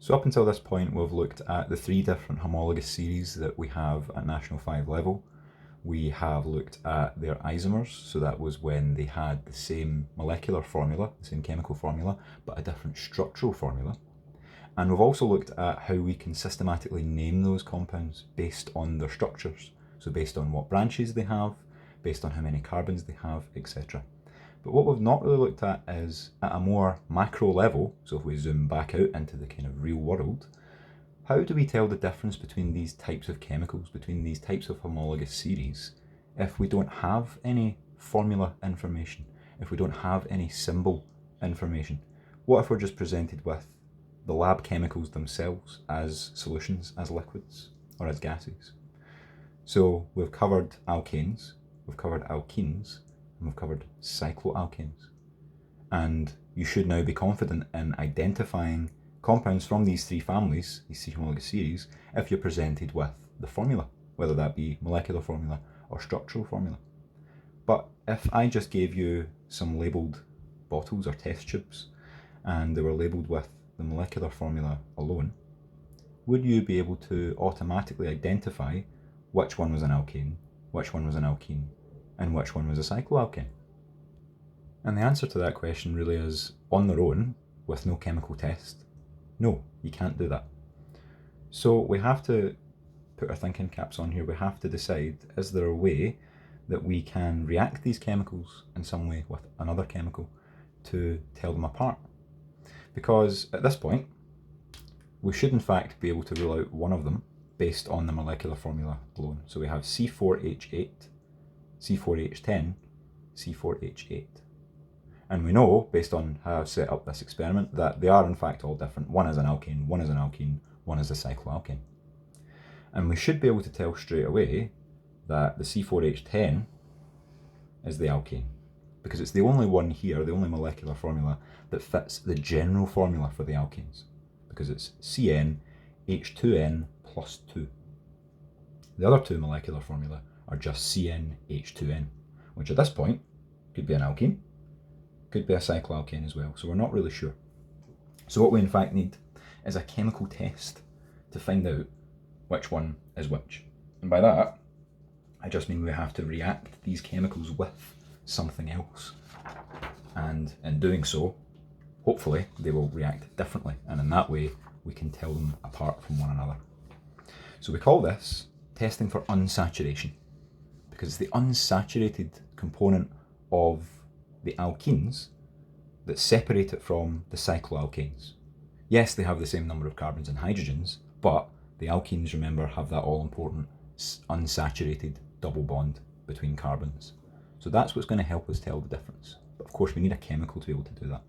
So up until this point, we've looked at the three different homologous series that we have at National 5 level. We have looked at their isomers, so that was when they had the same molecular formula, the same chemical formula, but a different structural formula. And we've also looked at how we can systematically name those compounds based on their structures. So based on what branches they have, based on how many carbons they have, etc. But what we've not really looked at is at a more macro level, so if we zoom back out into the kind of real world, how do we tell the difference between these types of chemicals, between these types of homologous series, if we don't have any formula information, if we don't have any symbol information? What if we're just presented with the lab chemicals themselves as solutions, as liquids, or as gases? So we've covered alkanes, we've covered alkenes, and we've covered cycloalkanes. And you should now be confident in identifying compounds from these three families, these three homologous series, if you're presented with the formula, whether that be molecular formula or structural formula. But if I just gave you some labelled bottles or test tubes and they were labelled with the molecular formula alone, would you be able to automatically identify which one was an alkane, which one was an alkene, and which one was a cycloalkane? And the answer to that question really is, on their own, with no chemical test, no, you can't do that. So we have to put our thinking caps on here. We have to decide, is there a way that we can react these chemicals in some way with another chemical to tell them apart? Because at this point, we should in fact be able to rule out one of them based on the molecular formula alone. So we have C4H8, C4H10, C4H8. And we know, based on how I've set up this experiment, that they are in fact all different. One is an alkane, one is an alkene, one is a cycloalkane. And we should be able to tell straight away that the C4H10 is the alkane, because it's the only one here, the only molecular formula that fits the general formula for the alkanes, because it's CnH2n plus 2. The other two molecular formula are just CnH2n, which at this point could be an alkene, could be a cycloalkane as well, so we're not really sure. So what we in fact need is a chemical test to find out which one is which. And by that, I just mean we have to react these chemicals with something else. And in doing so, hopefully they will react differently, and in that way we can tell them apart from one another. So we call this testing for unsaturation, because it's the unsaturated component of the alkenes that separate it from the cycloalkanes. Yes, they have the same number of carbons and hydrogens, but the alkenes, remember, have that all-important unsaturated double bond between carbons. So that's what's going to help us tell the difference. But of course we need a chemical to be able to do that.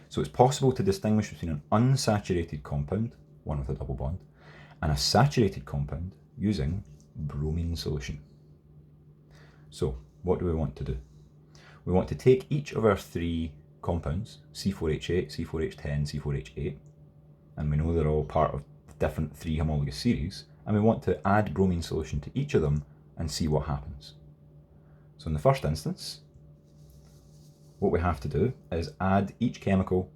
So it's possible to distinguish between an unsaturated compound, one with a double bond, and a saturated compound using bromine solution. So what do we want to do? We want to take each of our three compounds, C4H8, C4H10, C4H8, and we know they're all part of the different three homologous series, and we want to add bromine solution to each of them and see what happens. So in the first instance, what we have to do is add each chemical,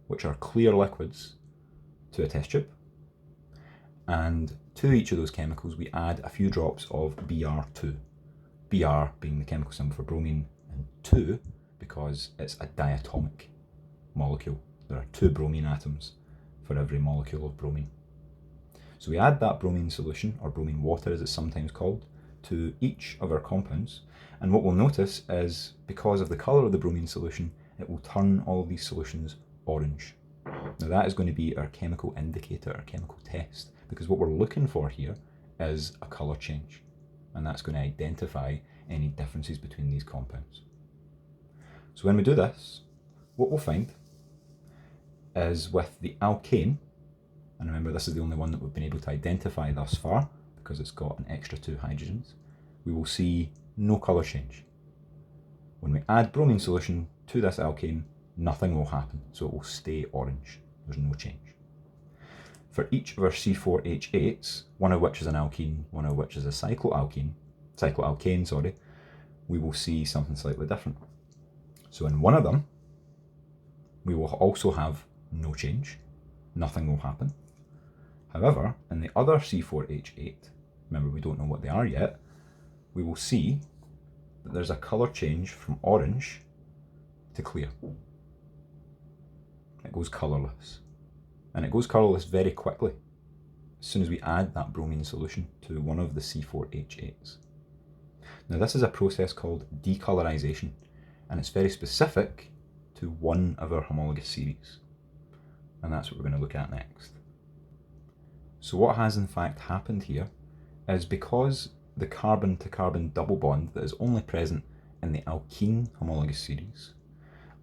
which are clear liquids, to a test tube, and to each of those chemicals we add a few drops of Br2, Br being the chemical symbol for bromine, and 2 because it's a diatomic molecule. There are 2 bromine atoms for every molecule of bromine. So we add that bromine solution, or bromine water as it's sometimes called, to each of our compounds, and what we'll notice is, because of the colour of the bromine solution, it will turn all of these solutions orange. Now that is going to be our chemical indicator, our chemical test, because what we're looking for here is a colour change, and that's going to identify any differences between these compounds. So when we do this, what we'll find is with the alkane, and remember this is the only one that we've been able to identify thus far because it's got an extra 2 hydrogens, we will see no colour change. When we add bromine solution to this alkane, nothing will happen, so it will stay orange. There's no change. For each of our C4H8s, one of which is an alkene, one of which is a cycloalkane, we will see something slightly different. So in one of them, we will also have no change, nothing will happen. However, in the other C4H8, remember we don't know what they are yet, we will see that there's a colour change from orange to clear. It goes colourless. And it goes colourless very quickly as soon as we add that bromine solution to one of the C4H8s. Now this is a process called decolorization, and it's very specific to one of our homologous series. And that's what we're going to look at next. So what has in fact happened here is because the carbon to carbon double bond that is only present in the alkene homologous series,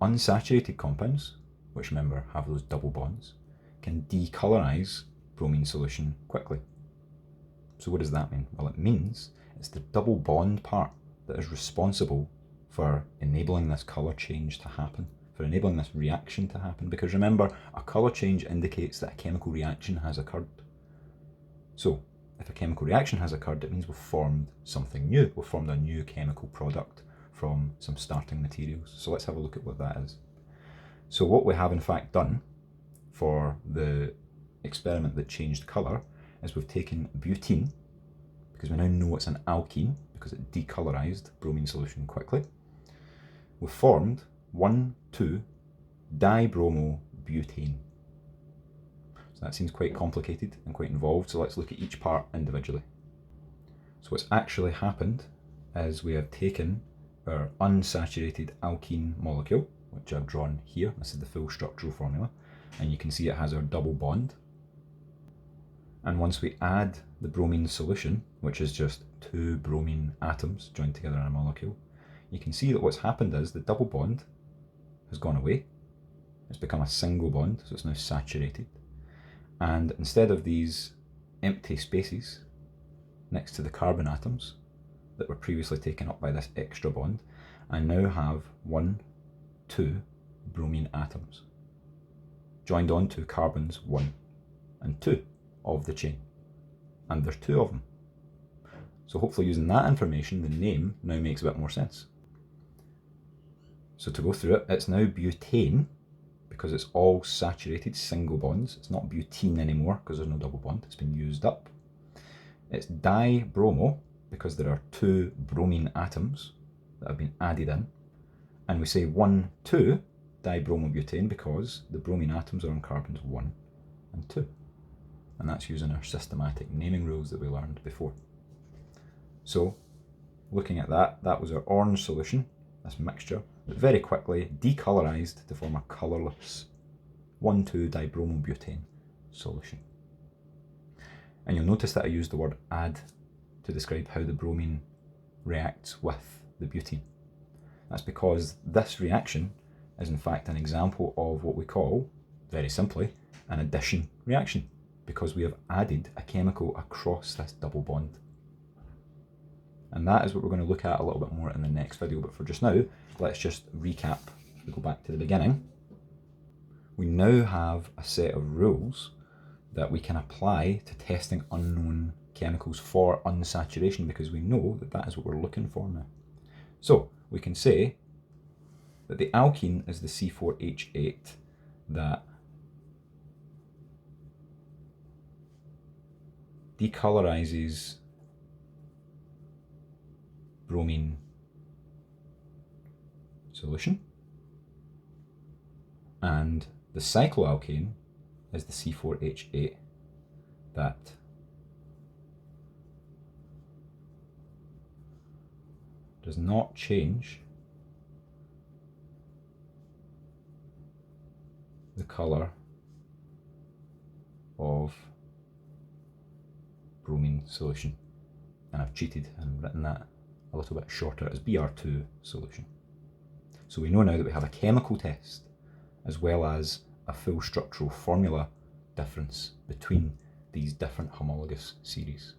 unsaturated compounds, which remember have those double bonds, can decolorize bromine solution quickly. So what does that mean? Well, it means it's the double bond part that is responsible for enabling this colour change to happen, for enabling this reaction to happen, because remember, a colour change indicates that a chemical reaction has occurred. So if a chemical reaction has occurred, it means we've formed something new. We've formed a new chemical product from some starting materials. So let's have a look at what that is. So what we have in fact done for the experiment that changed colour is we've taken butene, because we now know it's an alkene because it decolorized bromine solution quickly. We've formed 1,2-dibromobutane. So that seems quite complicated and quite involved, so let's look at each part individually. So what's actually happened is we have taken our unsaturated alkene molecule, which I've drawn here. This is the full structural formula, and you can see it has our double bond. And once we add the bromine solution, which is just two bromine atoms joined together in a molecule, you can see that what's happened is the double bond has gone away. It's become a single bond, so it's now saturated. And instead of these empty spaces next to the carbon atoms that were previously taken up by this extra bond, I now have 2 bromine atoms joined onto carbons 1 and 2 of the chain, and there's 2 of them. So hopefully using that information, the name now makes a bit more sense. So to go through it, it's now butane because it's all saturated single bonds. It's not butene anymore because there's no double bond, it's been used up. It's dibromo because there are 2 bromine atoms that have been added in. And we say 1,2-dibromobutane because the bromine atoms are on carbons 1 and 2. And that's using our systematic naming rules that we learned before. So, looking at that, that was our orange solution, this mixture, that very quickly decolorized to form a colourless 1,2-dibromobutane solution. And you'll notice that I used the word add to describe how the bromine reacts with the butene. That's because this reaction is in fact an example of what we call, very simply, an addition reaction, because we have added a chemical across this double bond. And that is what we're going to look at a little bit more in the next video, but for just now, let's just recap. We go back to the beginning. We now have a set of rules that we can apply to testing unknown chemicals for unsaturation, because we know that that is what we're looking for now. So we can say that the alkene is the C4H8 that decolorizes bromine solution, and the cycloalkane is the C4H8 that does not change the colour of bromine solution. And I've cheated and written that a little bit shorter as Br2 solution. So we know now that we have a chemical test as well as a full structural formula difference between these different homologous series.